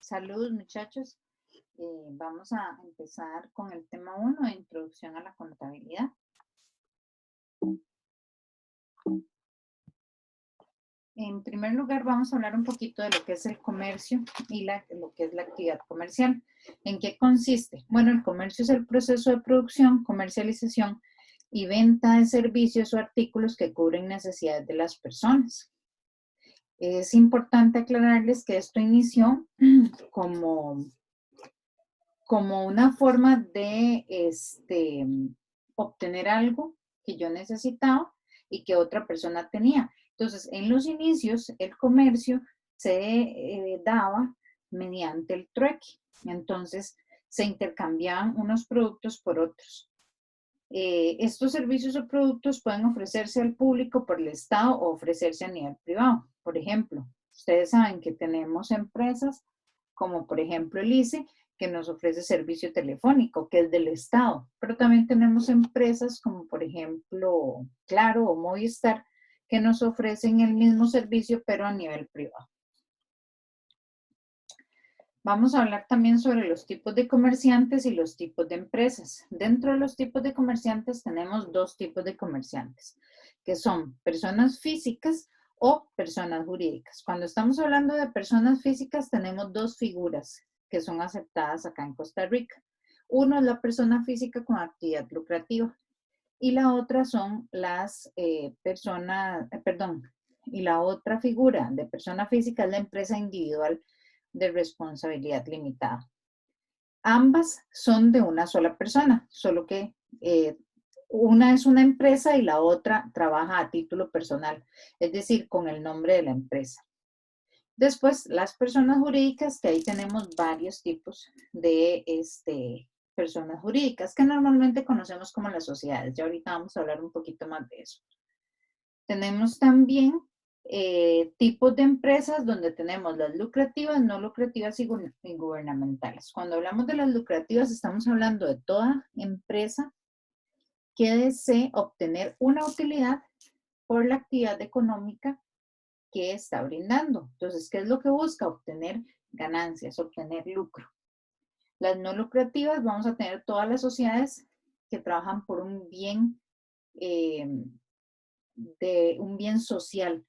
Saludos muchachos. Vamos a empezar con el tema 1, introducción a la contabilidad. En primer lugar vamos a hablar un poquito de lo que es el comercio y lo que es la actividad comercial. ¿En qué consiste? Bueno, el comercio es el proceso de producción, comercialización y venta de servicios o artículos que cubren necesidades de las personas. Es importante aclararles que esto inició como una forma de obtener algo que yo necesitaba y que otra persona tenía. Entonces, en los inicios, el comercio se daba mediante el trueque. Entonces, se intercambiaban unos productos por otros. Estos servicios o productos pueden ofrecerse al público por el Estado o ofrecerse a nivel privado. Por ejemplo, ustedes saben que tenemos empresas como por ejemplo el ICE, que nos ofrece servicio telefónico, que es del Estado, pero también tenemos empresas como por ejemplo Claro o Movistar, que nos ofrecen el mismo servicio, pero a nivel privado. Vamos a hablar también sobre los tipos de comerciantes y los tipos de empresas. Dentro de los tipos de comerciantes tenemos dos tipos de comerciantes, que son personas físicas o personas jurídicas. Cuando estamos hablando de personas físicas tenemos dos figuras que son aceptadas acá en Costa Rica. Uno es la persona física con actividad lucrativa y la otra son las y la otra figura de persona física es la empresa individual de responsabilidad limitada. Ambas son de una sola persona, solo que una es una empresa y la otra trabaja a título personal, es decir, con el nombre de la empresa. Después, las personas jurídicas, que ahí tenemos varios tipos de personas jurídicas, que normalmente conocemos como las sociedades. Ya ahorita vamos a hablar un poquito más de eso. Tenemos también tipos de empresas donde tenemos las lucrativas, no lucrativas y gubernamentales. Cuando hablamos de las lucrativas, estamos hablando de toda empresa que desee obtener una utilidad por la actividad económica que está brindando. Entonces, ¿qué es lo que busca? Obtener ganancias, obtener lucro. Las no lucrativas, vamos a tener todas las sociedades que trabajan por un bien, un bien social,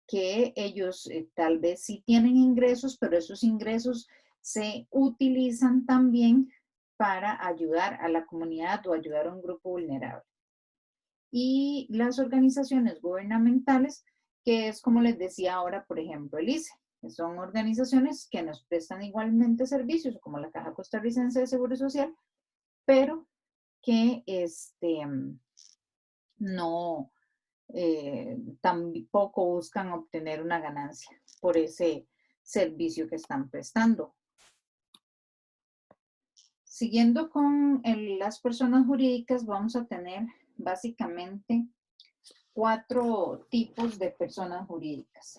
que ellos tal vez sí tienen ingresos, pero esos ingresos se utilizan también para ayudar a la comunidad o ayudar a un grupo vulnerable. Y las organizaciones gubernamentales, que es como les decía ahora, por ejemplo, el ICE, que son organizaciones que nos prestan igualmente servicios, como la Caja Costarricense de Seguro Social, pero que no, tampoco buscan obtener una ganancia por ese servicio que están prestando. Siguiendo con las personas jurídicas, vamos a tener básicamente 4 tipos de personas jurídicas.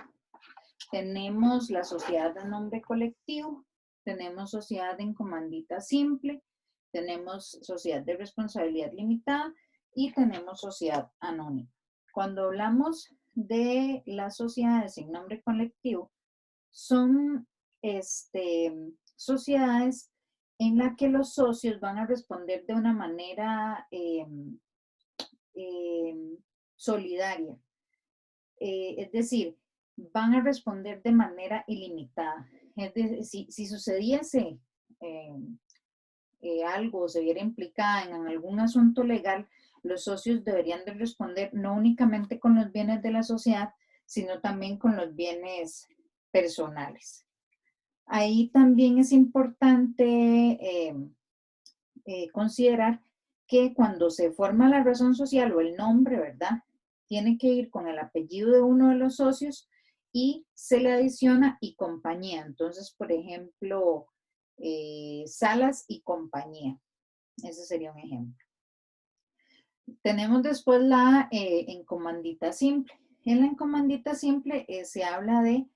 Tenemos la sociedad de nombre colectivo, tenemos sociedad en comandita simple, tenemos sociedad de responsabilidad limitada y tenemos sociedad anónima. Cuando hablamos de las sociedades en nombre colectivo, son sociedades en las que los socios van a responder de una manera solidaria. Es decir, van a responder de manera ilimitada. Es decir, si sucediese algo o se viera implicada en algún asunto legal, los socios deberían de responder no únicamente con los bienes de la sociedad, sino también con los bienes personales. Ahí también es importante considerar que cuando se forma la razón social o el nombre, ¿verdad? Tiene que ir con el apellido de uno de los socios y se le adiciona y compañía. Entonces, por ejemplo, Salas y compañía. Ese sería un ejemplo. Tenemos después la encomandita simple. En la encomandita simple se habla de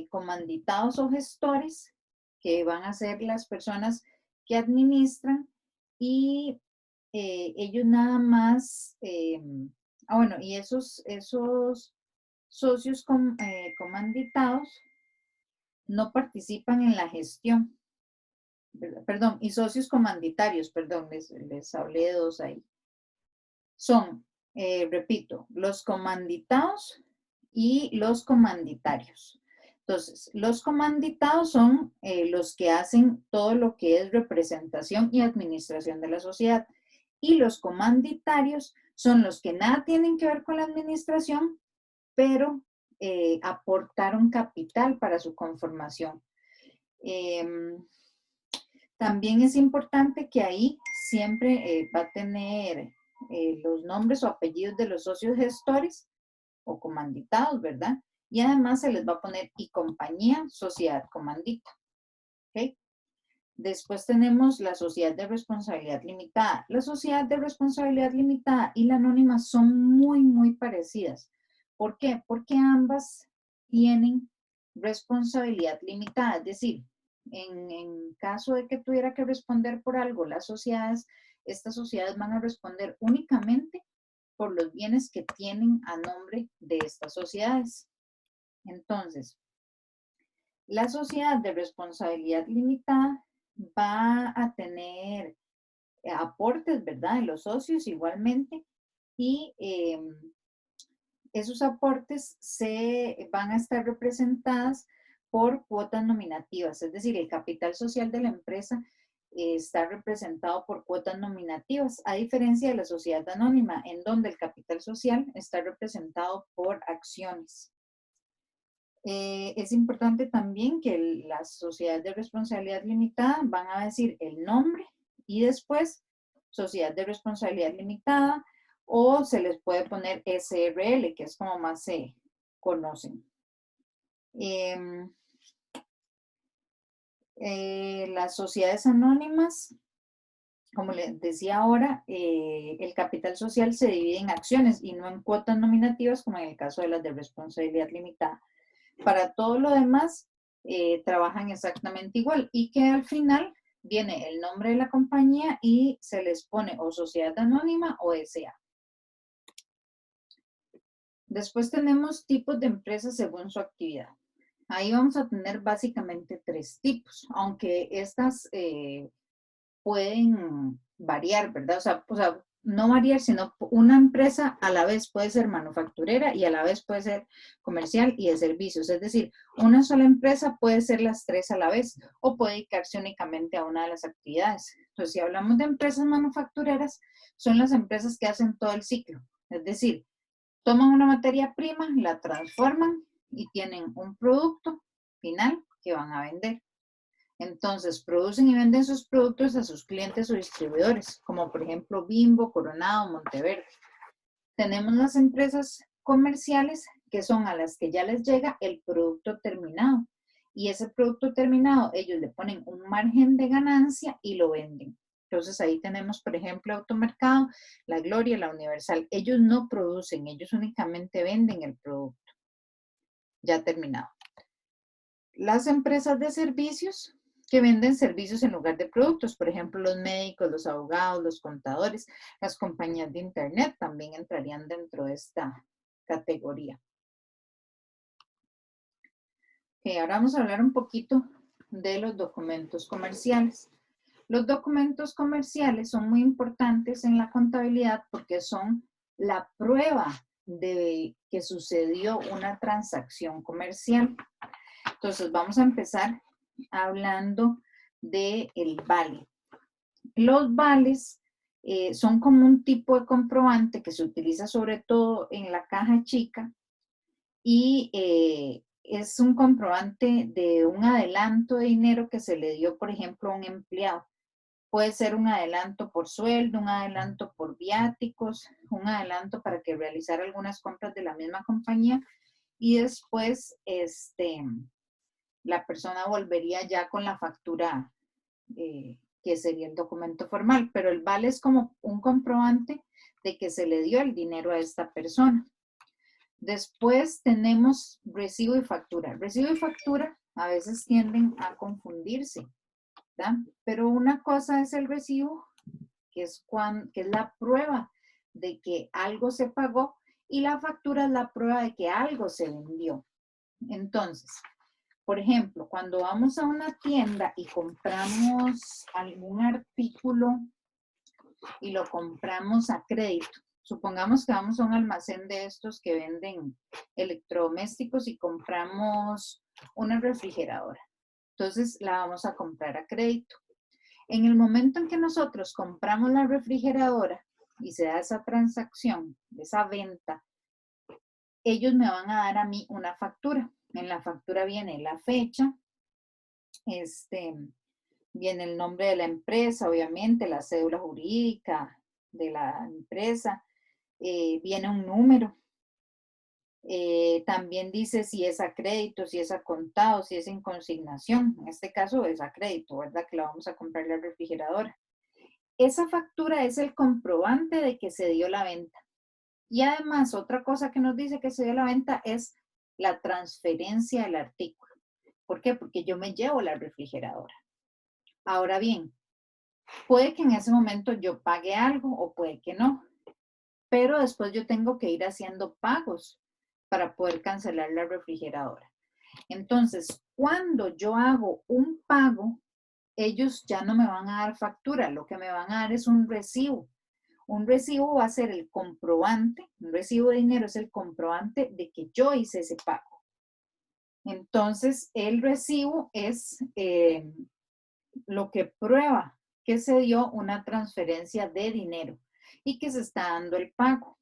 comanditados o gestores, que van a ser las personas que administran y ellos nada más, bueno, y esos socios comanditados no participan en la gestión. Perdón, y socios comanditarios, perdón, les hablé de dos ahí. Son, repito, los comanditados y los comanditarios. Entonces, los comanditados son los que hacen todo lo que es representación y administración de la sociedad. Y los comanditarios son los que nada tienen que ver con la administración, pero aportaron capital para su conformación. También es importante que ahí siempre va a tener los nombres o apellidos de los socios gestores o comanditados, ¿verdad? Y además se les va a poner y compañía, sociedad comandita. ¿Ok? Después tenemos la sociedad de responsabilidad limitada. La sociedad de responsabilidad limitada y la anónima son muy, muy parecidas. ¿Por qué? Porque ambas tienen responsabilidad limitada. Es decir, en caso de que tuviera que responder por algo las sociedades, estas sociedades van a responder únicamente por los bienes que tienen a nombre de estas sociedades. Entonces, la sociedad de responsabilidad limitada va a tener aportes, ¿verdad? De los socios igualmente y esos aportes se van a estar representadas por cuotas nominativas, es decir, el capital social de la empresa está representado por cuotas nominativas, a diferencia de la sociedad anónima, en donde el capital social está representado por acciones. Es importante también que las sociedades de responsabilidad limitada van a decir el nombre y después sociedad de responsabilidad limitada o se les puede poner SRL, que es como más se conocen. Las sociedades anónimas, como les decía ahora, el capital social se divide en acciones y no en cuotas nominativas como en el caso de las de responsabilidad limitada. Para todo lo demás, trabajan exactamente igual y que al final viene el nombre de la compañía y se les pone o sociedad anónima o SA. Después tenemos tipos de empresas según su actividad. Ahí vamos a tener básicamente tres tipos, aunque estas pueden variar, ¿verdad? O sea, no variar, sino una empresa a la vez puede ser manufacturera y a la vez puede ser comercial y de servicios. Es decir, una sola empresa puede ser las tres a la vez o puede dedicarse únicamente a una de las actividades. Entonces, si hablamos de empresas manufactureras, son las empresas que hacen todo el ciclo. Es decir, toman una materia prima, la transforman y tienen un producto final que van a vender. Entonces, producen y venden sus productos a sus clientes o distribuidores, como por ejemplo Bimbo, Coronado, Monteverde. Tenemos las empresas comerciales, que son a las que ya les llega el producto terminado. Y ese producto terminado, ellos le ponen un margen de ganancia y lo venden. Entonces ahí tenemos, por ejemplo, Automercado, La Gloria, La Universal. Ellos no producen, ellos únicamente venden el producto ya terminado. Las empresas de servicios que venden servicios en lugar de productos, por ejemplo, los médicos, los abogados, los contadores, las compañías de internet también entrarían dentro de esta categoría. Okay, ahora vamos a hablar un poquito de los documentos comerciales. Los documentos comerciales son muy importantes en la contabilidad porque son la prueba de que sucedió una transacción comercial. Entonces, vamos a empezar hablando del vale. Los vales son como un tipo de comprobante que se utiliza sobre todo en la caja chica y es un comprobante de un adelanto de dinero que se le dio, por ejemplo, a un empleado. Puede ser un adelanto por sueldo, un adelanto por viáticos, un adelanto para que realizara algunas compras de la misma compañía y después la persona volvería ya con la factura que sería el documento formal, pero el vale es como un comprobante de que se le dio el dinero a esta persona. Después tenemos recibo y factura. Recibo y factura a veces tienden a confundirse, ¿verdad? Pero una cosa es el recibo, que es la prueba de que algo se pagó, y la factura es la prueba de que algo se vendió. Entonces, Por ejemplo, cuando vamos a una tienda y compramos algún artículo y lo compramos a crédito, supongamos que vamos a un almacén de estos que venden electrodomésticos y compramos una refrigeradora. Entonces la vamos a comprar a crédito. En el momento en que nosotros compramos la refrigeradora y se da esa transacción, esa venta, ellos me van a dar a mí una factura. En la factura viene la fecha, viene el nombre de la empresa, obviamente, la cédula jurídica de la empresa, viene un número. También dice si es a crédito, si es a contado, si es en consignación. En este caso es a crédito, ¿verdad? Que la vamos a comprar la refrigeradora. Esa factura es el comprobante de que se dio la venta. Y además, otra cosa que nos dice que se dio la venta es la transferencia del artículo. ¿Por qué? Porque yo me llevo la refrigeradora. Ahora bien, puede que en ese momento yo pague algo o puede que no, pero después yo tengo que ir haciendo pagos para poder cancelar la refrigeradora. Entonces, cuando yo hago un pago, ellos ya no me van a dar factura, lo que me van a dar es un recibo. Un recibo va a ser el comprobante, un recibo de dinero es el comprobante de que yo hice ese pago. Entonces, el recibo es lo que prueba que se dio una transferencia de dinero y que se está dando el pago.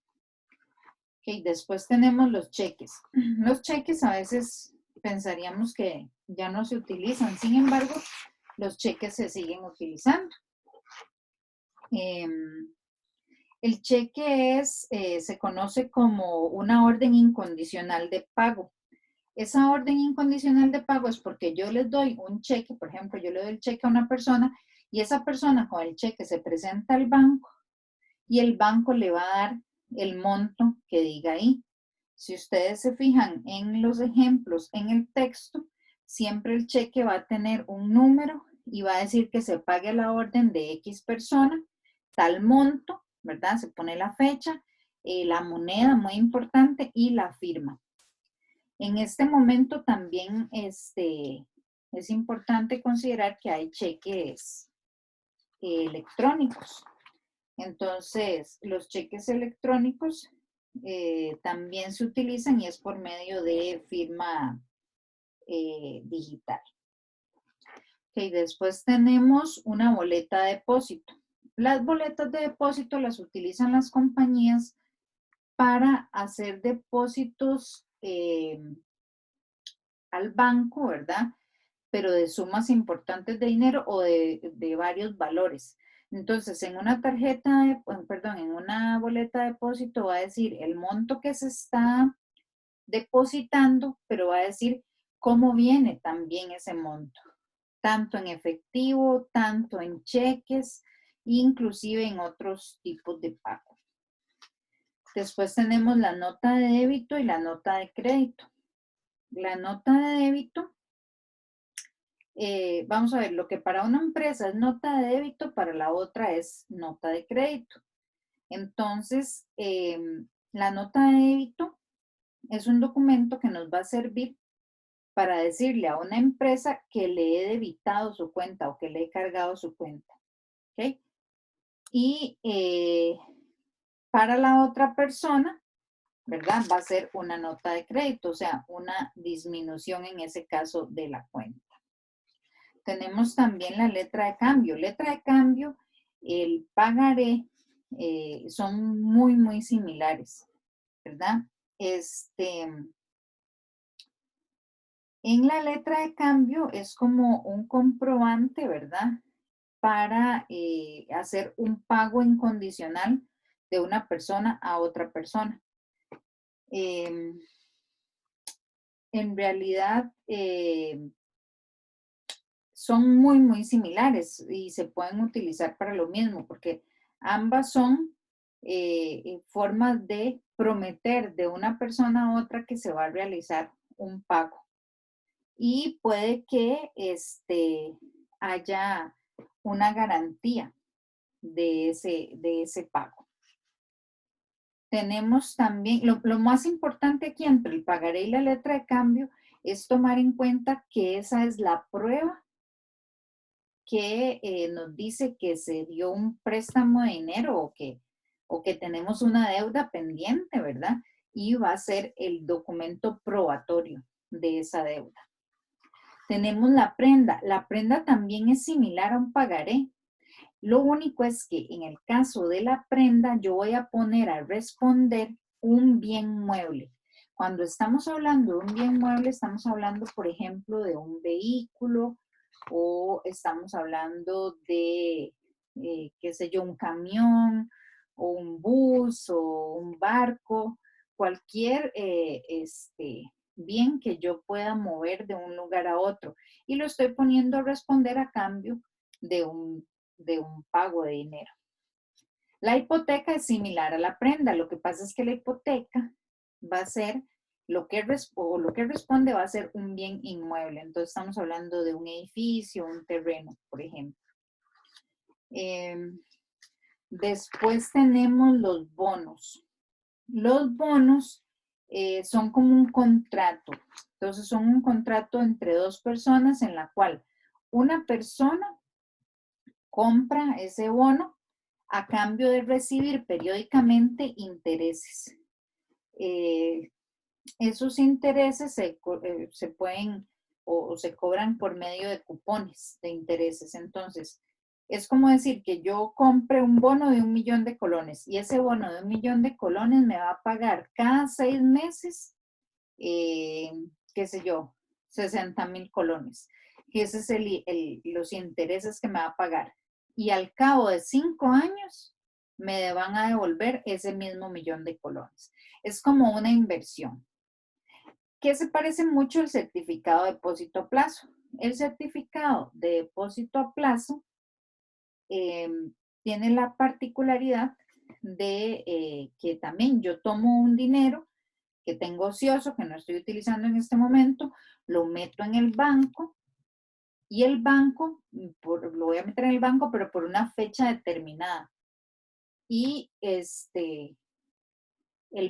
Okay, después tenemos los cheques. Los cheques a veces pensaríamos que ya no se utilizan, sin embargo, los cheques se siguen utilizando. El cheque se conoce como una orden incondicional de pago. Esa orden incondicional de pago es porque yo les doy un cheque, por ejemplo, yo le doy el cheque a una persona y esa persona con el cheque se presenta al banco y el banco le va a dar el monto que diga ahí. Si ustedes se fijan en los ejemplos en el texto, siempre el cheque va a tener un número y va a decir que se pague la orden de X persona, tal monto, ¿verdad? Se pone la fecha, la moneda, muy importante, y la firma. En este momento también es importante considerar que hay cheques electrónicos. Entonces, los cheques electrónicos también se utilizan y es por medio de firma digital. Okay, después tenemos una boleta de depósito. Las boletas de depósito las utilizan las compañías para hacer depósitos al banco, ¿verdad? Pero de sumas importantes de dinero o de varios valores. Entonces, en una en una boleta de depósito va a decir el monto que se está depositando, pero va a decir cómo viene también ese monto, tanto en efectivo, tanto en cheques, inclusive en otros tipos de pago. Después tenemos la nota de débito y la nota de crédito. La nota de débito, vamos a ver, lo que para una empresa es nota de débito, para la otra es nota de crédito. Entonces, la nota de débito es un documento que nos va a servir para decirle a una empresa que le he debitado su cuenta o que le he cargado su cuenta. ¿Okay? Y para la otra persona, ¿verdad? Va a ser una nota de crédito, o sea, una disminución en ese caso de la cuenta. Tenemos también la letra de cambio. Letra de cambio, el pagaré, son muy, muy similares, ¿verdad? En la letra de cambio es como un comprobante, ¿verdad? Para hacer un pago incondicional de una persona a otra persona. En realidad son muy, muy similares y se pueden utilizar para lo mismo porque ambas son formas de prometer de una persona a otra que se va a realizar un pago. Y puede que haya una garantía de ese pago. Tenemos también, lo más importante aquí entre el pagaré y la letra de cambio es tomar en cuenta que esa es la prueba que nos dice que se dio un préstamo de dinero o que tenemos una deuda pendiente, ¿verdad? Y va a ser el documento probatorio de esa deuda. Tenemos la prenda. La prenda también es similar a un pagaré. Lo único es que en el caso de la prenda, yo voy a poner a responder un bien mueble. Cuando estamos hablando de un bien mueble, estamos hablando, por ejemplo, de un vehículo o estamos hablando de, qué sé yo, un camión o un bus o un barco, cualquier bien que yo pueda mover de un lugar a otro. Y lo estoy poniendo a responder a cambio de un pago de dinero. La hipoteca es similar a la prenda. Lo que pasa es que la hipoteca va a ser lo que responde va a ser un bien inmueble. Entonces estamos hablando de un edificio, un terreno, por ejemplo. Después tenemos los bonos. Los bonos son como un contrato. Entonces son un contrato entre dos personas en la cual una persona compra ese bono a cambio de recibir periódicamente intereses. Esos intereses se pueden o se cobran por medio de cupones de intereses. Entonces, es como decir que yo compre un bono de 1.000.000 de colones y ese bono de 1.000.000 de colones me va a pagar cada 6 meses, qué sé yo, 60.000 colones. Y ese es los intereses que me va a pagar. Y al cabo de 5 años me van a devolver ese mismo 1.000.000 de colones. Es como una inversión que se parece mucho al certificado de depósito a plazo. El certificado de depósito a plazo tiene la particularidad de que también yo tomo un dinero que tengo ocioso, que no estoy utilizando en este momento, lo meto en el banco y el banco, lo voy a meter en el banco, pero por una fecha determinada. Y el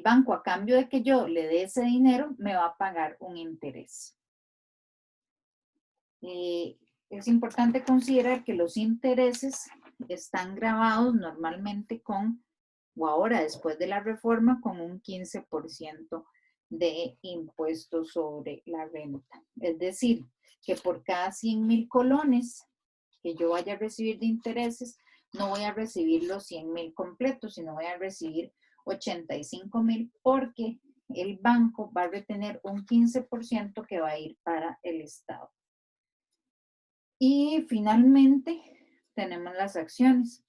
banco, a cambio de que yo le dé ese dinero, me va a pagar un interés. Es importante considerar que los intereses están grabados normalmente o ahora después de la reforma, con un 15% de impuestos sobre la renta. Es decir, que por cada 100.000 colones que yo vaya a recibir de intereses, no voy a recibir los 100.000 completos, sino voy a recibir 85.000 porque el banco va a retener un 15% que va a ir para el Estado. Y finalmente tenemos las acciones.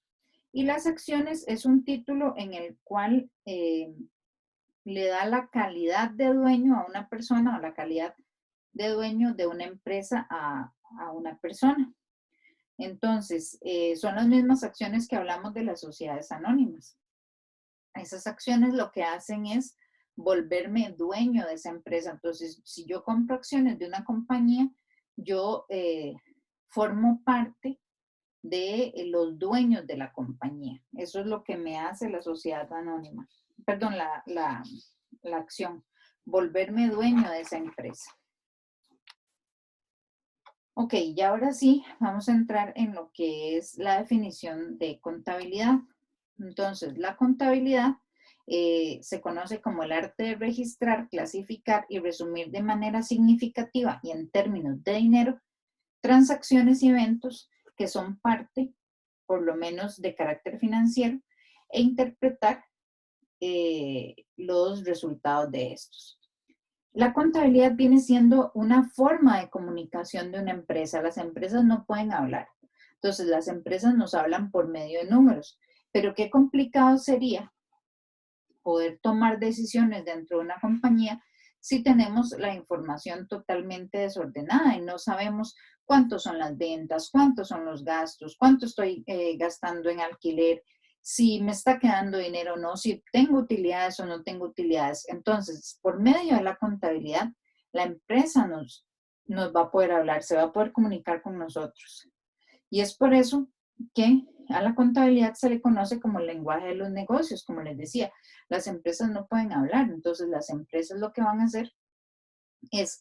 Y las acciones es un título en el cual le da la calidad de dueño a una persona o la calidad de dueño de una empresa a una persona. Entonces, son las mismas acciones que hablamos de las sociedades anónimas. Esas acciones lo que hacen es volverme dueño de esa empresa. Entonces, si yo compro acciones de una compañía, yo formo parte de los dueños de la compañía. Eso es lo que me hace la sociedad anónima. Perdón, la acción. Volverme dueño de esa empresa. Ok, y ahora sí, vamos a entrar en lo que es la definición de contabilidad. Entonces, la contabilidad se conoce como el arte de registrar, clasificar y resumir de manera significativa y en términos de dinero, transacciones y eventos que son parte, por lo menos de carácter financiero, e interpretar los resultados de estos. La contabilidad viene siendo una forma de comunicación de una empresa. Las empresas no pueden hablar. Entonces, las empresas nos hablan por medio de números. Pero qué complicado sería poder tomar decisiones dentro de una compañía si tenemos la información totalmente desordenada y no sabemos cuántos son las ventas, cuántos son los gastos, cuánto estoy gastando en alquiler, si me está quedando dinero o no, si tengo utilidades o no tengo utilidades. Entonces, por medio de la contabilidad, la empresa nos va a poder hablar, se va a poder comunicar con nosotros. Y es por eso que a la contabilidad se le conoce como el lenguaje de los negocios. Como les decía, las empresas no pueden hablar, entonces las empresas lo que van a hacer es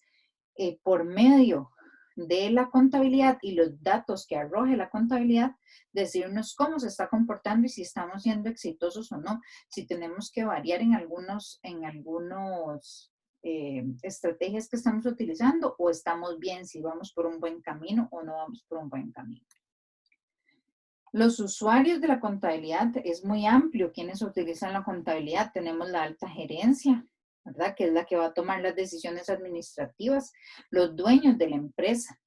por medio de la contabilidad y los datos que arroje la contabilidad, decirnos cómo se está comportando y si estamos siendo exitosos o no, si tenemos que variar en algunos estrategias que estamos utilizando o estamos bien, si vamos por un buen camino o no vamos por un buen camino. Los usuarios de la contabilidad es muy amplio. Quienes utilizan la contabilidad, tenemos la alta gerencia, ¿verdad? Que es la que va a tomar las decisiones administrativas, los dueños de la empresa,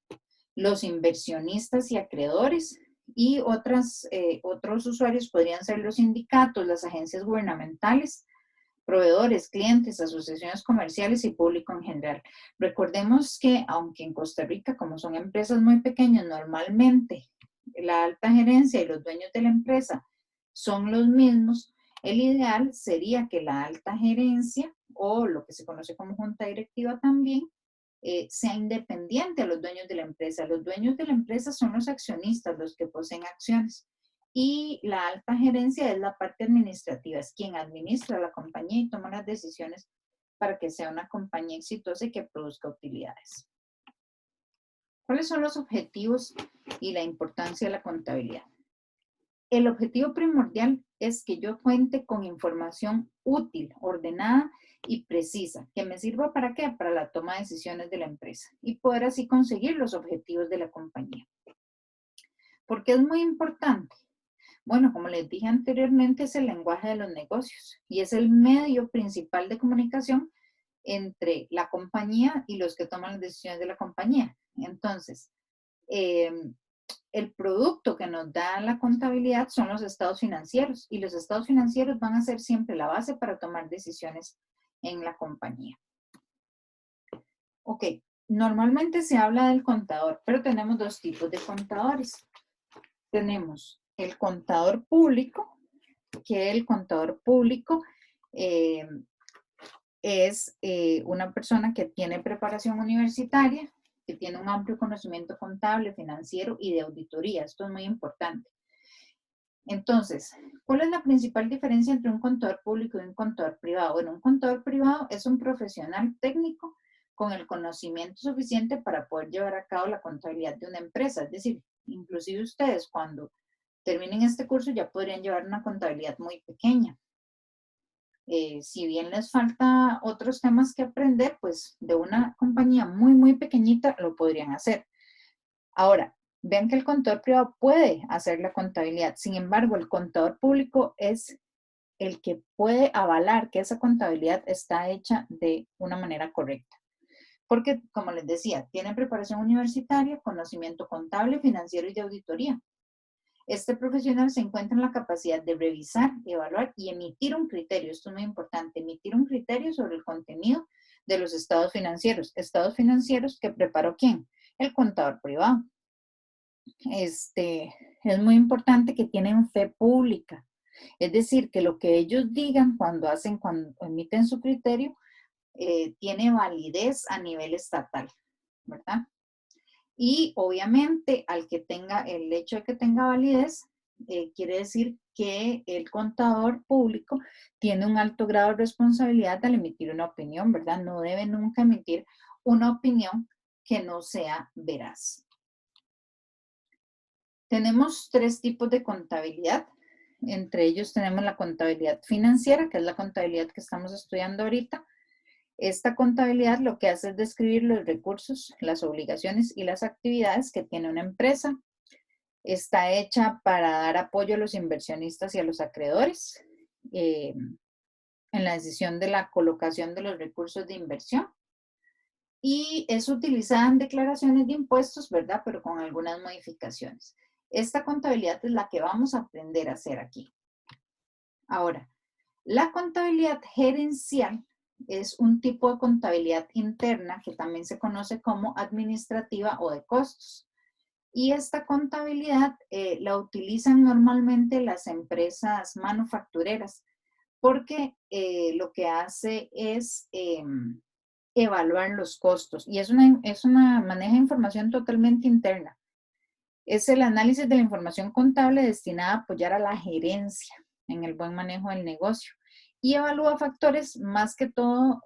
los inversionistas y acreedores, y otros usuarios podrían ser los sindicatos, las agencias gubernamentales, proveedores, clientes, asociaciones comerciales y público en general. Recordemos que aunque en Costa Rica, como son empresas muy pequeñas, normalmente la alta gerencia y los dueños de la empresa son los mismos, el ideal sería que la alta gerencia o lo que se conoce como junta directiva también sea independiente a los dueños de la empresa. Los dueños de la empresa son los accionistas, los que poseen acciones. Y la alta gerencia es la parte administrativa, es quien administra la compañía y toma las decisiones para que sea una compañía exitosa y que produzca utilidades. ¿Cuáles son los objetivos y la importancia de la contabilidad? El objetivo primordial es que yo cuente con información útil, ordenada y precisa, que me sirva para qué? Para la toma de decisiones de la empresa y poder así conseguir los objetivos de la compañía. ¿Por qué es muy importante? Bueno, como les dije anteriormente, es el lenguaje de los negocios y es el medio principal de comunicación entre la compañía y los que toman las decisiones de la compañía. Entonces, el producto que nos da la contabilidad son los estados financieros y los estados financieros van a ser siempre la base para tomar decisiones en la compañía. Ok, normalmente se habla del contador, pero tenemos dos tipos de contadores. Tenemos el contador público, que el contador público es una persona que tiene preparación universitaria, que tiene un amplio conocimiento contable, financiero y de auditoría. Esto es muy importante. Entonces, ¿cuál es la principal diferencia entre un contador público y un contador privado? Bueno, un contador privado es un profesional técnico con el conocimiento suficiente para poder llevar a cabo la contabilidad de una empresa. Es decir, inclusive ustedes cuando terminen este curso ya podrían llevar una contabilidad muy pequeña. Si bien les falta otros temas que aprender, pues de una compañía muy, muy pequeñita lo podrían hacer. Ahora, vean que el contador privado puede hacer la contabilidad. Sin embargo, el contador público es el que puede avalar que esa contabilidad está hecha de una manera correcta. Porque, como les decía, tiene preparación universitaria, conocimiento contable, financiero y de auditoría. Este profesional se encuentra en la capacidad de revisar, evaluar y emitir un criterio. Esto es muy importante, emitir un criterio sobre el contenido de los estados financieros. Estados financieros que preparó ¿quién? El contador privado. Es muy importante que tienen fe pública. Es decir, que lo que ellos digan cuando emiten su criterio, tiene validez a nivel estatal, ¿verdad? Y obviamente el hecho de que tenga validez, quiere decir que el contador público tiene un alto grado de responsabilidad al emitir una opinión, ¿verdad? No debe nunca emitir una opinión que no sea veraz. Tenemos tres tipos de contabilidad. Entre ellos tenemos la contabilidad financiera, que es la contabilidad que estamos estudiando ahorita. Esta contabilidad lo que hace es describir los recursos, las obligaciones y las actividades que tiene una empresa. Está hecha para dar apoyo a los inversionistas y a los acreedores en la decisión de la colocación de los recursos de inversión. Y es utilizada en declaraciones de impuestos, ¿verdad? Pero con algunas modificaciones. Esta contabilidad es la que vamos a aprender a hacer aquí. Ahora, la contabilidad gerencial es un tipo de contabilidad interna que también se conoce como administrativa o de costos. Y esta contabilidad la utilizan normalmente las empresas manufactureras porque lo que hace es evaluar los costos y es una maneja de información totalmente interna. Es el análisis de la información contable destinada a apoyar a la gerencia en el buen manejo del negocio y evalúa factores más que todo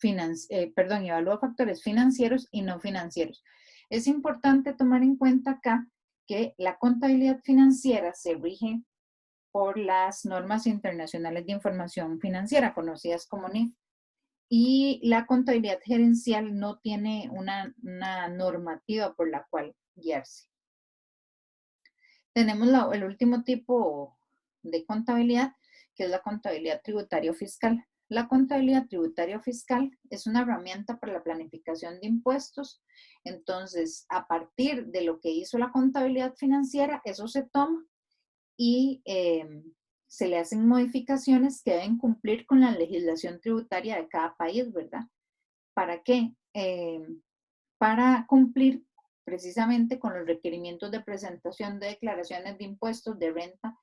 evalúa factores financieros y no financieros. Es importante tomar en cuenta acá que la contabilidad financiera se rige por las normas internacionales de información financiera, conocidas como NIF, y la contabilidad gerencial no tiene una normativa por la cual guiarse. Tenemos el último tipo de contabilidad, que es la contabilidad tributaria o fiscal. La contabilidad tributaria o fiscal es una herramienta para la planificación de impuestos. Entonces, a partir de lo que hizo la contabilidad financiera, eso se toma y se le hacen modificaciones que deben cumplir con la legislación tributaria de cada país, ¿verdad? ¿Para qué? Para cumplir precisamente con los requerimientos de presentación de declaraciones de impuestos de renta,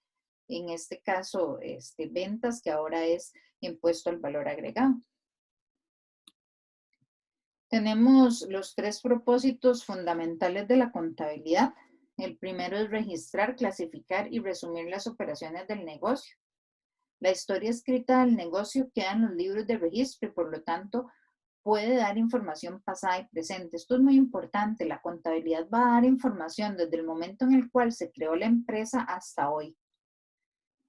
en este caso ventas, que ahora es impuesto al valor agregado. Tenemos los 3 propósitos fundamentales de la contabilidad. El primero es registrar, clasificar y resumir las operaciones del negocio. La historia escrita del negocio queda en los libros de registro y por lo tanto puede dar información pasada y presente. Esto es muy importante. La contabilidad va a dar información desde el momento en el cual se creó la empresa hasta hoy.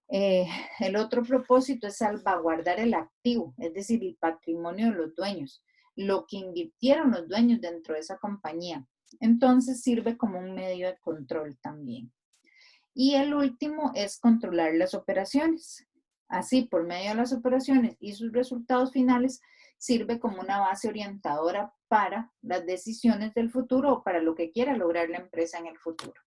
El otro propósito es salvaguardar el activo, es decir, el patrimonio de los dueños, lo que invirtieron los dueños dentro de esa compañía. Entonces sirve como un medio de control también. Y el último es controlar las operaciones. Así, por medio de las operaciones y sus resultados finales, sirve como una base orientadora para las decisiones del futuro o para lo que quiera lograr la empresa en el futuro.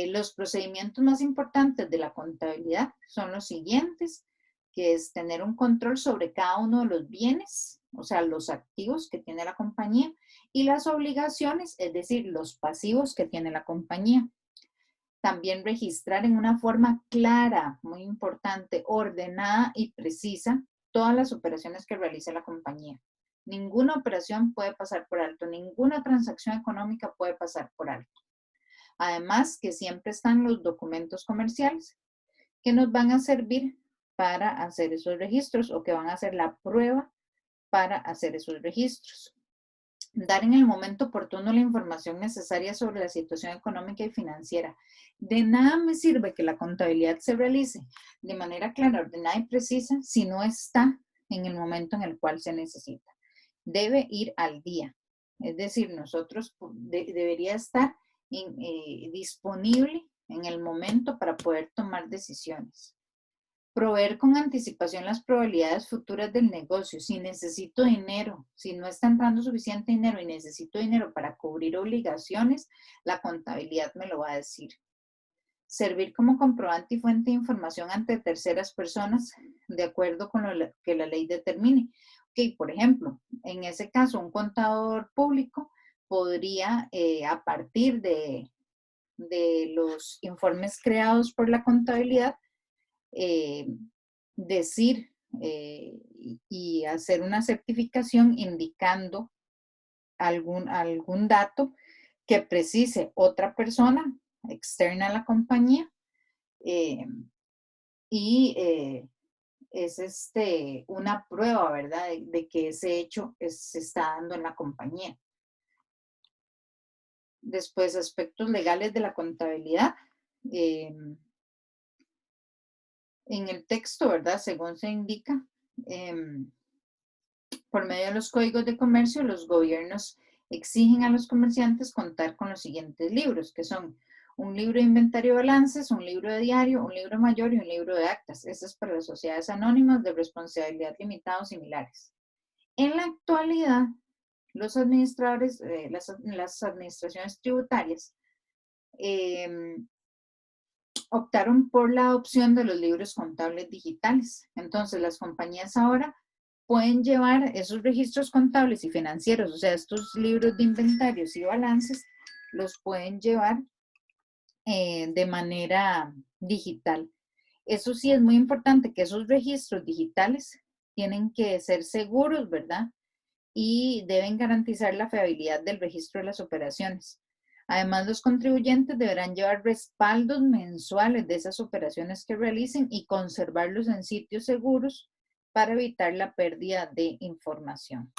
Los procedimientos más importantes de la contabilidad son los siguientes, que es tener un control sobre cada uno de los bienes, o sea, los activos que tiene la compañía, y las obligaciones, es decir, los pasivos que tiene la compañía. También registrar en una forma clara, muy importante, ordenada y precisa todas las operaciones que realiza la compañía. Ninguna operación puede pasar por alto, ninguna transacción económica puede pasar por alto. Además, que siempre están los documentos comerciales que nos van a servir para hacer esos registros o que van a ser la prueba para hacer esos registros. Dar en el momento oportuno la información necesaria sobre la situación económica y financiera. De nada me sirve que la contabilidad se realice de manera clara, ordenada y precisa si no está en el momento en el cual se necesita. Debe ir al día. Es decir, nosotros debería estar disponible en el momento para poder tomar decisiones. Proveer con anticipación las probabilidades futuras del negocio. Si necesito dinero, si no está entrando suficiente dinero y necesito dinero para cubrir obligaciones, la contabilidad me lo va a decir. Servir como comprobante y fuente de información ante terceras personas de acuerdo con lo que la ley determine. Ok, por ejemplo, en ese caso, un contador público podría, a partir de los informes creados por la contabilidad, decir y hacer una certificación indicando algún dato que precise otra persona externa a la compañía es una prueba, ¿verdad?, de que ese hecho se está dando en la compañía. Después, aspectos legales de la contabilidad. En el texto, ¿verdad?, según se indica, por medio de los códigos de comercio, los gobiernos exigen a los comerciantes contar con los siguientes libros, que son un libro de inventario y balances, un libro de diario, un libro mayor y un libro de actas. Esto es para las sociedades anónimas de responsabilidad limitada o similares. En la actualidad, los administradores, las administraciones tributarias, optaron por la opción de los libros contables digitales. Entonces, las compañías ahora pueden llevar esos registros contables y financieros, o sea, estos libros de inventarios y balances, los pueden llevar de manera digital. Eso sí es muy importante, que esos registros digitales tienen que ser seguros, ¿verdad? Y deben garantizar la fiabilidad del registro de las operaciones. Además, los contribuyentes deberán llevar respaldos mensuales de esas operaciones que realicen y conservarlos en sitios seguros para evitar la pérdida de información.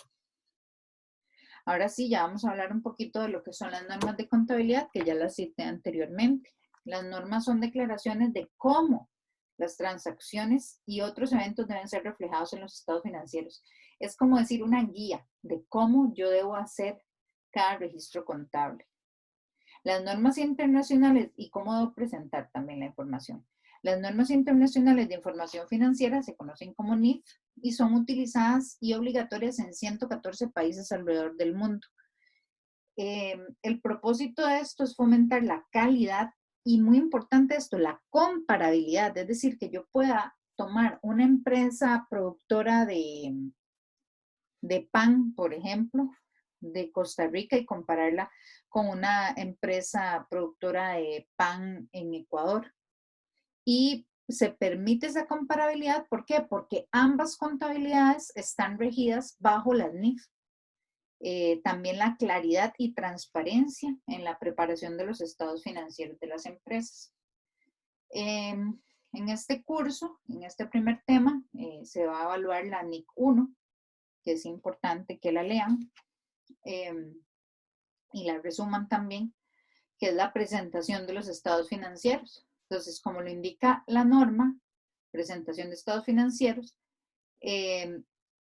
Ahora sí, ya vamos a hablar un poquito de lo que son las normas de contabilidad, que ya las cité anteriormente. Las normas son declaraciones de cómo las transacciones y otros eventos deben ser reflejados en los estados financieros. Es como decir una guía de cómo yo debo hacer cada registro contable. Las normas internacionales y cómo debo presentar también la información. Las normas internacionales de información financiera se conocen como NIF y son utilizadas y obligatorias en 114 países alrededor del mundo. El propósito de esto es fomentar la calidad y, muy importante esto, la comparabilidad, es decir, que yo pueda tomar una empresa productora de pan, por ejemplo, de Costa Rica y compararla con una empresa productora de pan en Ecuador. Y se permite esa comparabilidad, ¿por qué? Porque ambas contabilidades están regidas bajo las NIF. También la claridad y transparencia en la preparación de los estados financieros de las empresas. En este curso, en este primer tema, se va a evaluar la NIC 1, que es importante que la lean y la resuman también, que es la presentación de los estados financieros. Entonces, como lo indica la norma, presentación de estados financieros,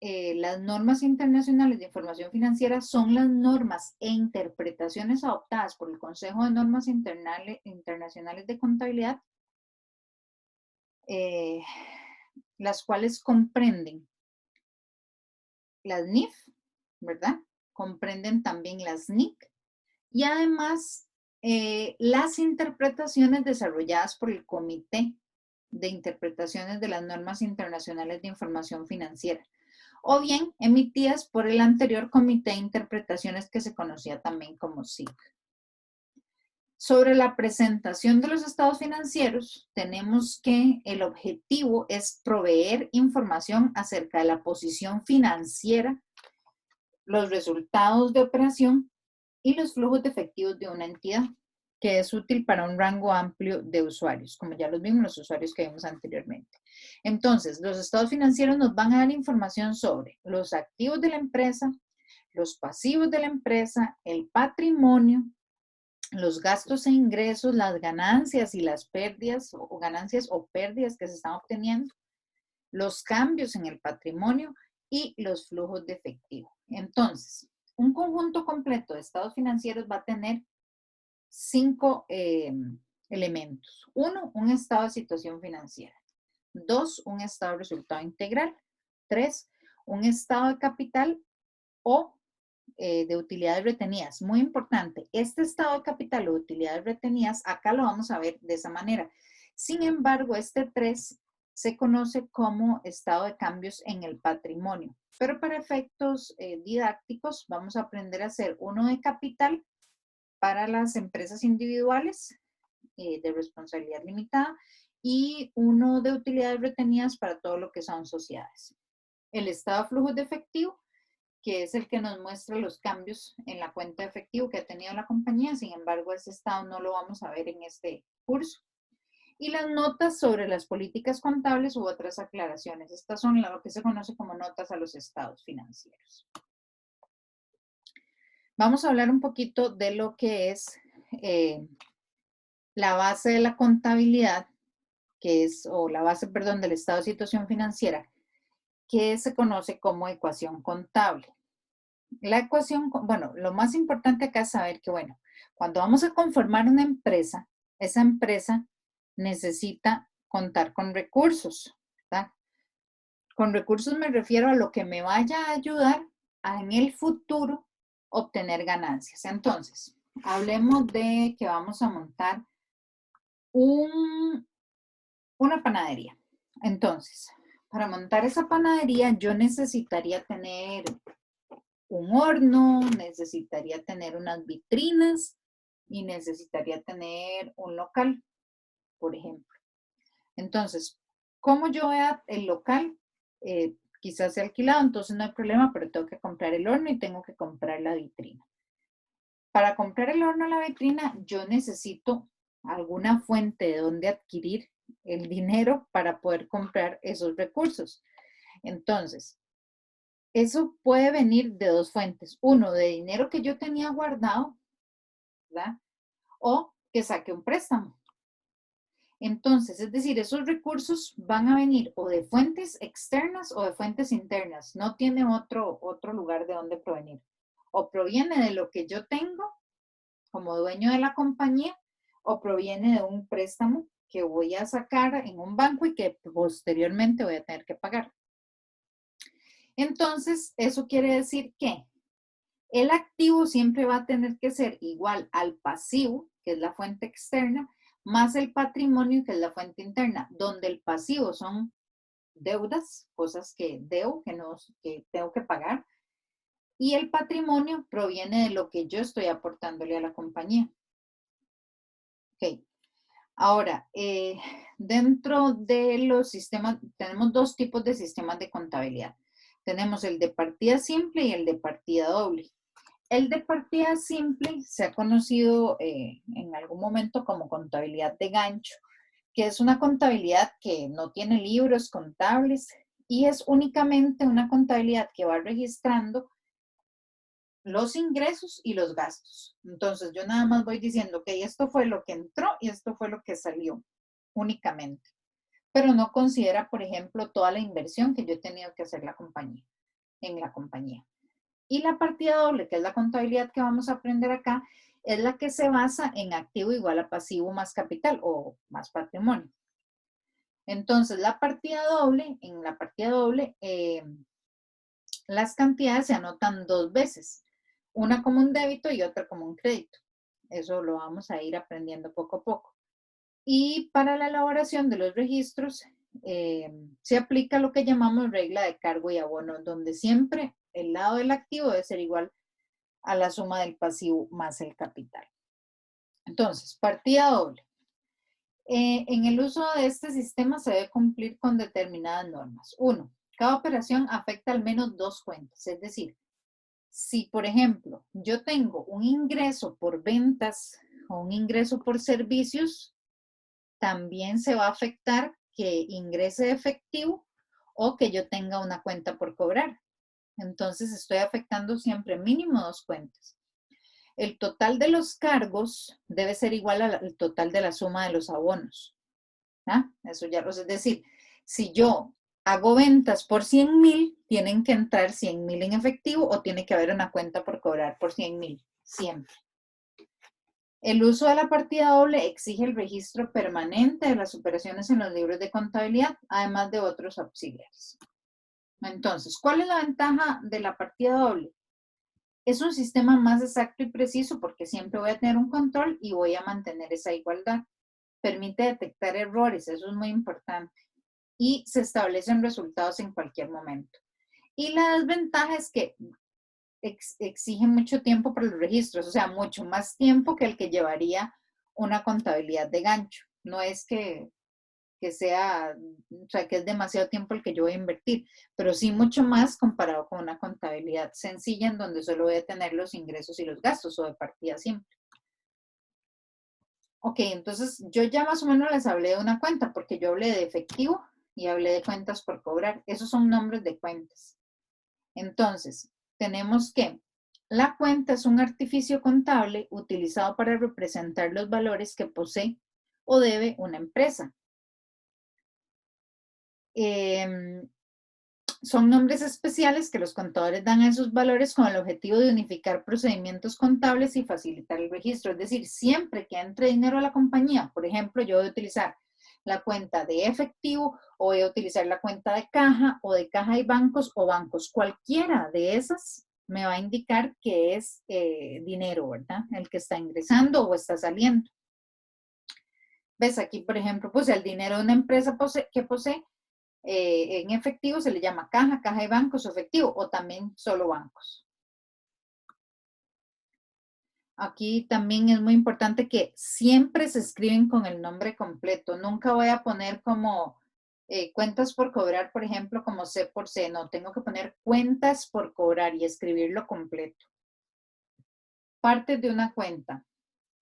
las normas internacionales de información financiera son las normas e interpretaciones adoptadas por el Consejo de Normas Internacionales de Contabilidad, las cuales comprenden las NIF, ¿verdad? Comprenden también las NIC y además las interpretaciones desarrolladas por el Comité de Interpretaciones de las Normas Internacionales de Información Financiera, o bien emitidas por el anterior Comité de Interpretaciones que se conocía también como SIC. Sobre la presentación de los estados financieros, tenemos que el objetivo es proveer información acerca de la posición financiera, los resultados de operación y los flujos de efectivos de una entidad, que es útil para un rango amplio de usuarios, como ya los vimos los usuarios que vimos anteriormente. Entonces, los estados financieros nos van a dar información sobre los activos de la empresa, los pasivos de la empresa, el patrimonio, los gastos e ingresos, las ganancias y las pérdidas, o ganancias o pérdidas que se están obteniendo, los cambios en el patrimonio y los flujos de efectivo. Entonces, un conjunto completo de estados financieros va a tener 5 elementos. 1, un estado de situación financiera. 2, un estado de resultado integral. 3, un estado de capital o de utilidades retenidas. Muy importante, este estado de capital o utilidades retenidas, acá lo vamos a ver de esa manera. Sin embargo, este 3 se conoce como estado de cambios en el patrimonio. Pero para efectos didácticos vamos a aprender a hacer uno de capital para las empresas individuales de responsabilidad limitada y uno de utilidades retenidas para todo lo que son sociedades. El estado de flujos de efectivo, que es el que nos muestra los cambios en la cuenta de efectivo que ha tenido la compañía. Sin embargo, ese estado no lo vamos a ver en este curso. Y las notas sobre las políticas contables u otras aclaraciones. Estas son lo que se conoce como notas a los estados financieros. Vamos a hablar un poquito de lo que es la base de la contabilidad, que es, o la base, perdón, del estado de situación financiera, que se conoce como ecuación contable. La ecuación, bueno, lo más importante acá es saber que, bueno, cuando vamos a conformar una empresa, esa empresa necesita contar con recursos, ¿verdad? Con recursos me refiero a lo que me vaya a ayudar a en el futuro obtener ganancias. Entonces, hablemos de que vamos a montar una panadería. Entonces, para montar esa panadería yo necesitaría tener un horno, necesitaría tener unas vitrinas y necesitaría tener un local, por ejemplo. Entonces, ¿cómo yo vea el local? Quizás sea alquilado, entonces no hay problema, pero tengo que comprar el horno y tengo que comprar la vitrina. Para comprar el horno o la vitrina, yo necesito alguna fuente de donde adquirir el dinero para poder comprar esos recursos. Entonces, eso puede venir de dos fuentes. Uno, de dinero que yo tenía guardado, ¿verdad? O que saque un préstamo. Entonces, es decir, esos recursos van a venir o de fuentes externas o de fuentes internas. No tiene otro lugar de donde provenir. O proviene de lo que yo tengo como dueño de la compañía o proviene de un préstamo que voy a sacar en un banco y que posteriormente voy a tener que pagar. Entonces, eso quiere decir que el activo siempre va a tener que ser igual al pasivo, que es la fuente externa, más el patrimonio, que es la fuente interna, donde el pasivo son deudas, cosas que debo, que tengo que pagar, y el patrimonio proviene de lo que yo estoy aportándole a la compañía. Ok. Ahora, dentro de los sistemas, tenemos dos tipos de sistemas de contabilidad. Tenemos el de partida simple y el de partida doble. El de partida simple se ha conocido en algún momento como contabilidad de gancho, que es una contabilidad que no tiene libros contables y es únicamente una contabilidad que va registrando los ingresos y los gastos. Entonces, yo nada más voy diciendo que esto fue lo que entró y esto fue lo que salió únicamente. Pero no considera, por ejemplo, toda la inversión que yo he tenido que hacer en la compañía. Y la partida doble, que es la contabilidad que vamos a aprender acá, es la que se basa en activo igual a pasivo más capital o más patrimonio. Entonces, en la partida doble, las cantidades se anotan dos veces, una como un débito y otra como un crédito. Eso lo vamos a ir aprendiendo poco a poco. Y para la elaboración de los registros, se aplica lo que llamamos regla de cargo y abono, donde siempre el lado del activo debe ser igual a la suma del pasivo más el capital. Entonces, partida doble. En el uso de este sistema se debe cumplir con determinadas normas. Uno, cada operación afecta al menos dos cuentas, es decir, si por ejemplo yo tengo un ingreso por ventas o un ingreso por servicios, también se va a afectar que ingrese efectivo o que yo tenga una cuenta por cobrar. Entonces estoy afectando siempre mínimo dos cuentas. El total de los cargos debe ser igual al total de la suma de los abonos. ¿Ah? Eso ya lo sé. Es decir, si yo hago ventas por 100,000, tienen que entrar 100,000 en efectivo o tiene que haber una cuenta por cobrar por 100,000, siempre. El uso de la partida doble exige el registro permanente de las operaciones en los libros de contabilidad, además de otros auxiliares. Entonces, ¿cuál es la ventaja de la partida doble? Es un sistema más exacto y preciso porque siempre voy a tener un control y voy a mantener esa igualdad. Permite detectar errores, eso es muy importante. Y se establecen resultados en cualquier momento. Y la desventaja es que exige mucho tiempo para los registros, o sea, mucho más tiempo que el que llevaría una contabilidad de gancho. No es que sea, o sea, que es demasiado tiempo el que yo voy a invertir, pero sí mucho más comparado con una contabilidad sencilla en donde solo voy a tener los ingresos y los gastos o de partida simple. Ok, entonces yo ya más o menos les hablé de una cuenta porque yo hablé de efectivo y hablé de cuentas por cobrar. Esos son nombres de cuentas. Entonces, tenemos que la cuenta es un artificio contable utilizado para representar los valores que posee o debe una empresa. Son nombres especiales que los contadores dan a esos valores con el objetivo de unificar procedimientos contables y facilitar el registro. Es decir, siempre que entre dinero a la compañía, por ejemplo, yo voy a utilizar la cuenta de efectivo o voy a utilizar la cuenta de caja o de caja y bancos o bancos. Cualquiera de esas me va a indicar que es dinero, ¿verdad? El que está ingresando o está saliendo. ¿Ves? Aquí, por ejemplo, pues el dinero de una empresa que posee en efectivo se le llama caja, caja y bancos o efectivo, o también solo bancos. Aquí también es muy importante que siempre se escriben con el nombre completo. Nunca voy a poner como cuentas por cobrar, por ejemplo, como C por C. No, tengo que poner cuentas por cobrar y escribirlo completo. Partes de una cuenta.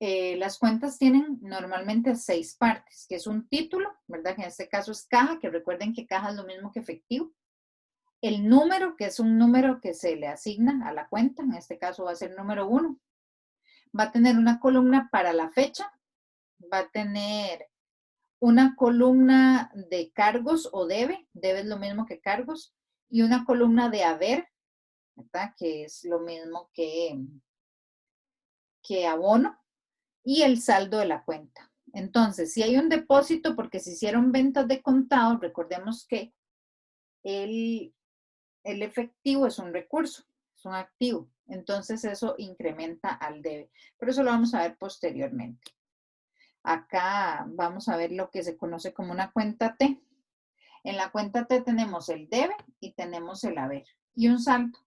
Las cuentas tienen normalmente 6 partes, que es un título, ¿verdad? Que en este caso es caja, que recuerden que caja es lo mismo que efectivo. El número, que es un número que se le asigna a la cuenta, en este caso va a ser número 1. Va a tener una columna para la fecha, va a tener una columna de cargos o debe es lo mismo que cargos, y una columna de haber, ¿verdad? Que es lo mismo que abono, y el saldo de la cuenta. Entonces, si hay un depósito porque se hicieron ventas de contado, recordemos que el efectivo es un recurso, es un activo. Entonces, eso incrementa al debe. Pero eso lo vamos a ver posteriormente. Acá vamos a ver lo que se conoce como una cuenta T. En la cuenta T tenemos el debe y tenemos el haber. Y un saldo,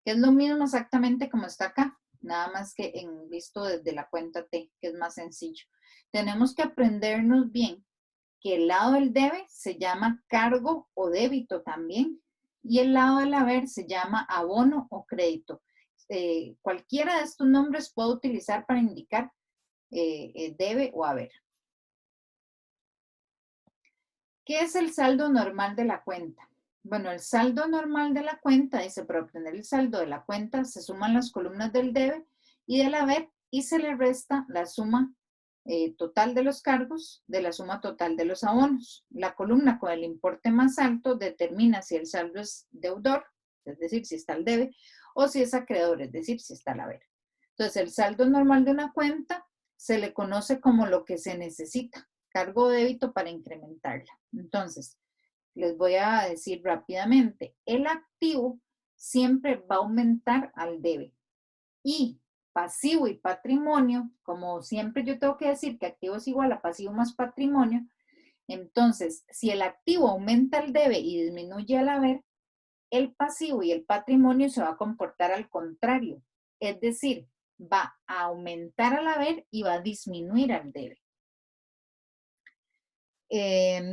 que es lo mismo exactamente como está acá, nada más que visto desde la cuenta T, que es más sencillo. Tenemos que aprendernos bien que el lado del debe se llama cargo o débito también, y el lado del haber se llama abono o crédito. Cualquiera de estos nombres puedo utilizar para indicar debe o haber. ¿Qué es el saldo normal de la cuenta? Bueno, el saldo normal de la cuenta dice, para obtener el saldo de la cuenta se suman las columnas del debe y del haber y se le resta la suma total de los cargos de la suma total de los abonos. La columna con el importe más alto determina si el saldo es deudor, es decir, si está el debe, o si es acreedor, es decir, si está el haber. Entonces, el saldo normal de una cuenta se le conoce como lo que se necesita, cargo o débito para incrementarla. Entonces, les voy a decir rápidamente, el activo siempre va a aumentar al debe y pasivo y patrimonio, como siempre yo tengo que decir que activo es igual a pasivo más patrimonio, entonces si el activo aumenta el debe y disminuye el haber, el pasivo y el patrimonio se va a comportar al contrario, es decir, va a aumentar al haber y va a disminuir al debe.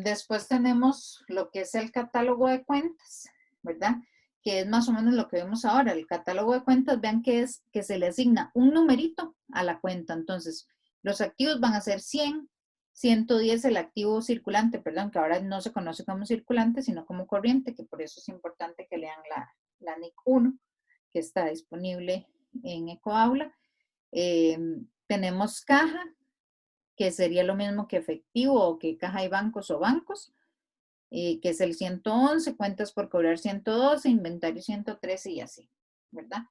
Después tenemos lo que es el catálogo de cuentas, ¿verdad? Que es más o menos lo que vemos ahora. El catálogo de cuentas, vean que es que se le asigna un numerito a la cuenta. Entonces, los activos van a ser 100, 110 el activo circulante, perdón, que ahora no se conoce como circulante, sino como corriente, que por eso es importante que lean la NIC 1, que está disponible en EcoAula. Tenemos caja, que sería lo mismo que efectivo o que caja y bancos o bancos, que es el 111, cuentas por cobrar 112, inventario 113 y así, ¿verdad?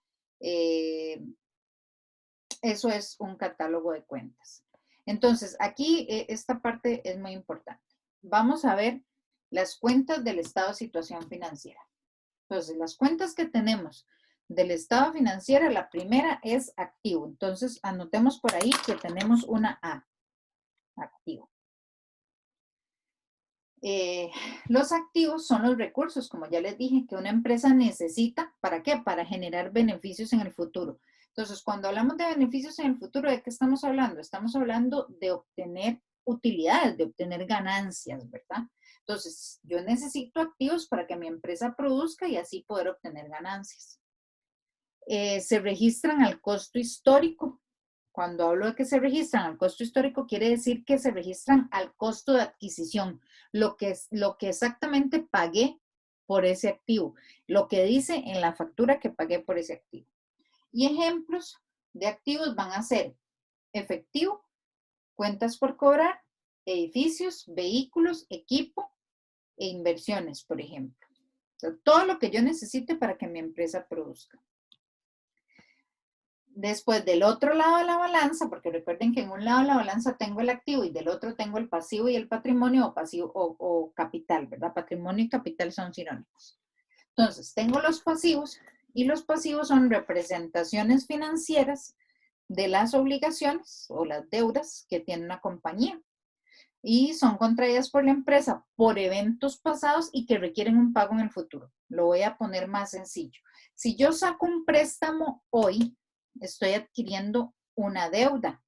Eso es un catálogo de cuentas. Entonces, aquí esta parte es muy importante. Vamos a ver las cuentas del estado de situación financiera. Entonces, las cuentas que tenemos del estado financiero, la primera es activo. Entonces, anotemos por ahí que tenemos una A, activo. Los activos son los recursos, como ya les dije, que una empresa necesita. ¿Para qué? Para generar beneficios en el futuro. Entonces, cuando hablamos de beneficios en el futuro, ¿de qué estamos hablando? Estamos hablando de obtener utilidades, de obtener ganancias, ¿verdad? Entonces, yo necesito activos para que mi empresa produzca y así poder obtener ganancias. Se registran al costo histórico. Cuando hablo de que se registran al costo histórico, quiere decir que se registran al costo de adquisición, lo que exactamente pagué por ese activo, lo que dice en la factura que pagué por ese activo. Y ejemplos de activos van a ser efectivo, cuentas por cobrar, edificios, vehículos, equipo e inversiones, por ejemplo. O sea, todo lo que yo necesite para que mi empresa produzca. Después del otro lado de la balanza, porque recuerden que en un lado de la balanza tengo el activo y del otro tengo el pasivo y el patrimonio o pasivo o capital, ¿verdad? Patrimonio y capital son sinónimos. Entonces, tengo los pasivos y los pasivos son representaciones financieras de las obligaciones o las deudas que tiene una compañía y son contraídas por la empresa por eventos pasados y que requieren un pago en el futuro. Lo voy a poner más sencillo. Si yo saco un préstamo hoy, estoy adquiriendo una deuda.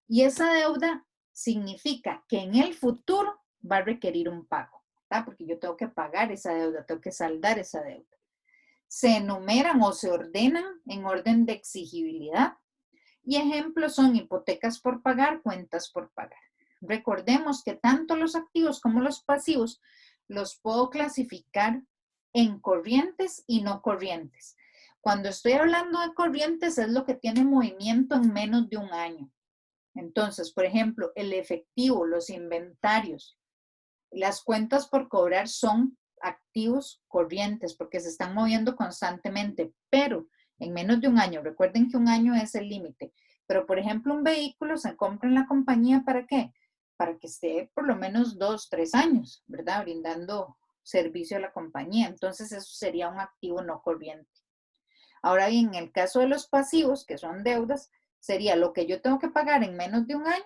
Y esa deuda significa que en el futuro va a requerir un pago, ¿verdad? Porque yo tengo que pagar esa deuda, tengo que saldar esa deuda. Se enumeran o se ordenan en orden de exigibilidad. Y ejemplos son hipotecas por pagar, cuentas por pagar. Recordemos que tanto los activos como los pasivos los puedo clasificar en corrientes y no corrientes. Cuando estoy hablando de corrientes es lo que tiene movimiento en menos de un año. Entonces, por ejemplo, el efectivo, los inventarios, las cuentas por cobrar son activos corrientes porque se están moviendo constantemente, pero en menos de un año, recuerden que un año es el límite, pero por ejemplo un vehículo se compra en la compañía ¿para qué? Para que esté por lo menos 2, 3 años, ¿verdad? Brindando servicio a la compañía. Entonces eso sería un activo no corriente. Ahora bien, en el caso de los pasivos, que son deudas, sería lo que yo tengo que pagar en menos de un año,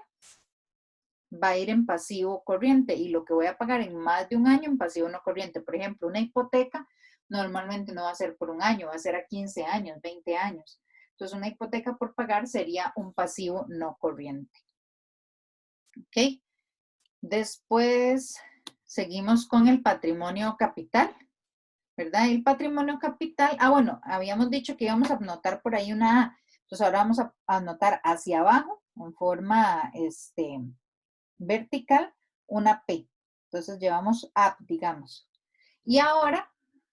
va a ir en pasivo corriente y lo que voy a pagar en más de un año en pasivo no corriente. Por ejemplo, una hipoteca normalmente no va a ser por un año, va a ser a 15 años, 20 años. Entonces, una hipoteca por pagar sería un pasivo no corriente. ¿Ok? Después, seguimos con el patrimonio capital, ¿verdad? El patrimonio capital, bueno, habíamos dicho que íbamos a anotar por ahí una A. Entonces, ahora vamos a anotar hacia abajo en forma, vertical, una P. Entonces llevamos A, digamos. Y ahora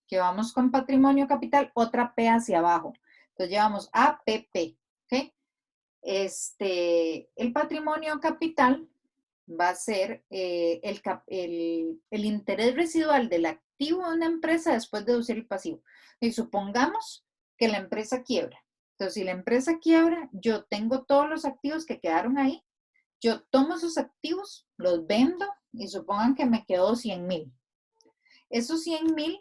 que vamos con patrimonio capital, otra P hacia abajo. Entonces llevamos APP. ¿Ok? El patrimonio capital va a ser el interés residual del activo de una empresa después de deducir el pasivo. Y supongamos que la empresa quiebra. Entonces, si la empresa quiebra, yo tengo todos los activos que quedaron ahí. Yo tomo esos activos, los vendo y supongan que me quedó 100,000. Esos 100,000,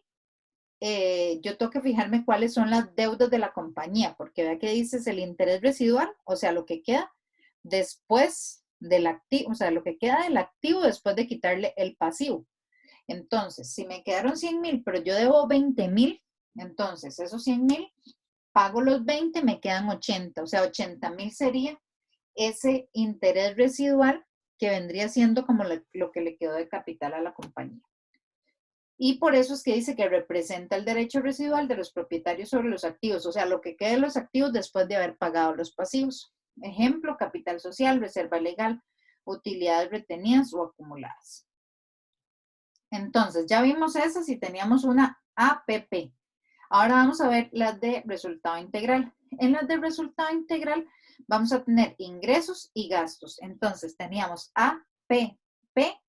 yo tengo que fijarme cuáles son las deudas de la compañía, porque vea que dices el interés residual, o sea, lo que queda después del activo, o sea, lo que queda del activo después de quitarle el pasivo. Entonces, si me quedaron 100,000, pero yo debo 20,000, entonces esos 100,000, pago los 20, me quedan 80, o sea, 80,000 sería ese interés residual que vendría siendo como lo que le quedó de capital a la compañía. Y por eso es que dice que representa el derecho residual de los propietarios sobre los activos, o sea, lo que queda de los activos después de haber pagado los pasivos. Ejemplo, capital social, reserva legal, utilidades retenidas o acumuladas. Entonces, ya vimos esas y teníamos una APP. Ahora vamos a ver las de resultado integral. En las de resultado integral vamos a tener ingresos y gastos. Entonces teníamos A, P, P,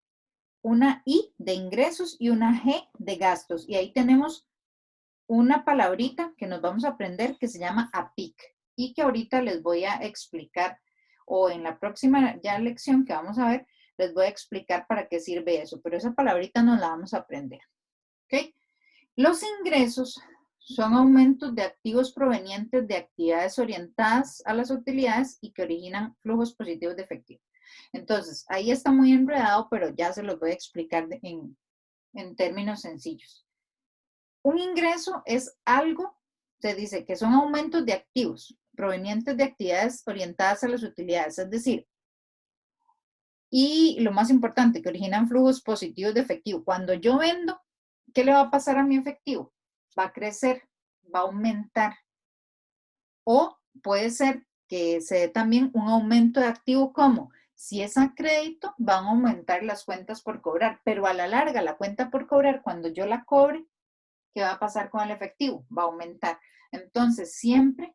una I de ingresos y una G de gastos. Y ahí tenemos una palabrita que nos vamos a aprender que se llama APIC y que ahorita les voy a explicar, o en la próxima ya lección que vamos a ver, les voy a explicar para qué sirve eso. Pero esa palabrita nos la vamos a aprender. ¿Ok? Los ingresos son aumentos de activos provenientes de actividades orientadas a las utilidades y que originan flujos positivos de efectivo. Entonces, ahí está muy enredado, pero ya se los voy a explicar en términos sencillos. Un ingreso es algo, se dice que son aumentos de activos provenientes de actividades orientadas a las utilidades, es decir, y lo más importante, que originan flujos positivos de efectivo. Cuando yo vendo, ¿qué le va a pasar a mi efectivo? Va a crecer, va a aumentar. O puede ser que se dé también un aumento de activo como si es a crédito, van a aumentar las cuentas por cobrar, pero a la larga la cuenta por cobrar, cuando yo la cobre, ¿qué va a pasar con el efectivo? Va a aumentar. Entonces, siempre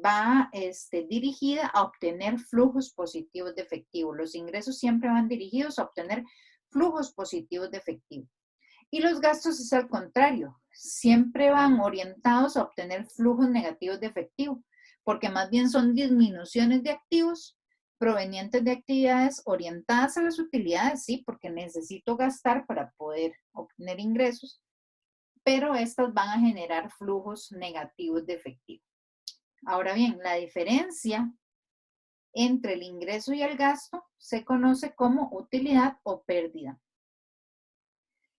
va dirigida a obtener flujos positivos de efectivo. Los ingresos siempre van dirigidos a obtener flujos positivos de efectivo. Y los gastos es al contrario, siempre van orientados a obtener flujos negativos de efectivo, porque más bien son disminuciones de activos provenientes de actividades orientadas a las utilidades, sí, porque necesito gastar para poder obtener ingresos, pero estas van a generar flujos negativos de efectivo. Ahora bien, la diferencia entre el ingreso y el gasto se conoce como utilidad o pérdida.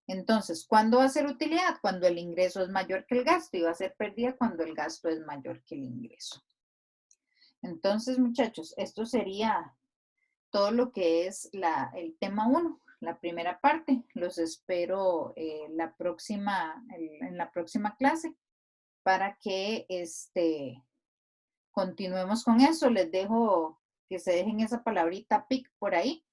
Entonces, ¿cuándo va a ser utilidad? Cuando el ingreso es mayor que el gasto, y va a ser pérdida cuando el gasto es mayor que el ingreso. Entonces, muchachos, esto sería todo lo que es el tema 1, la primera parte. Los espero en la próxima clase para que continuemos con eso. Les dejo que se dejen esa palabrita PIC por ahí.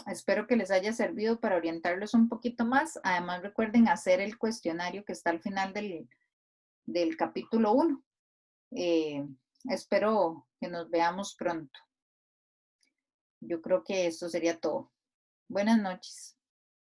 Espero que les haya servido para orientarlos un poquito más. Además, recuerden hacer el cuestionario que está al final del capítulo 1. Espero que nos veamos pronto. Yo creo que esto sería todo. Buenas noches.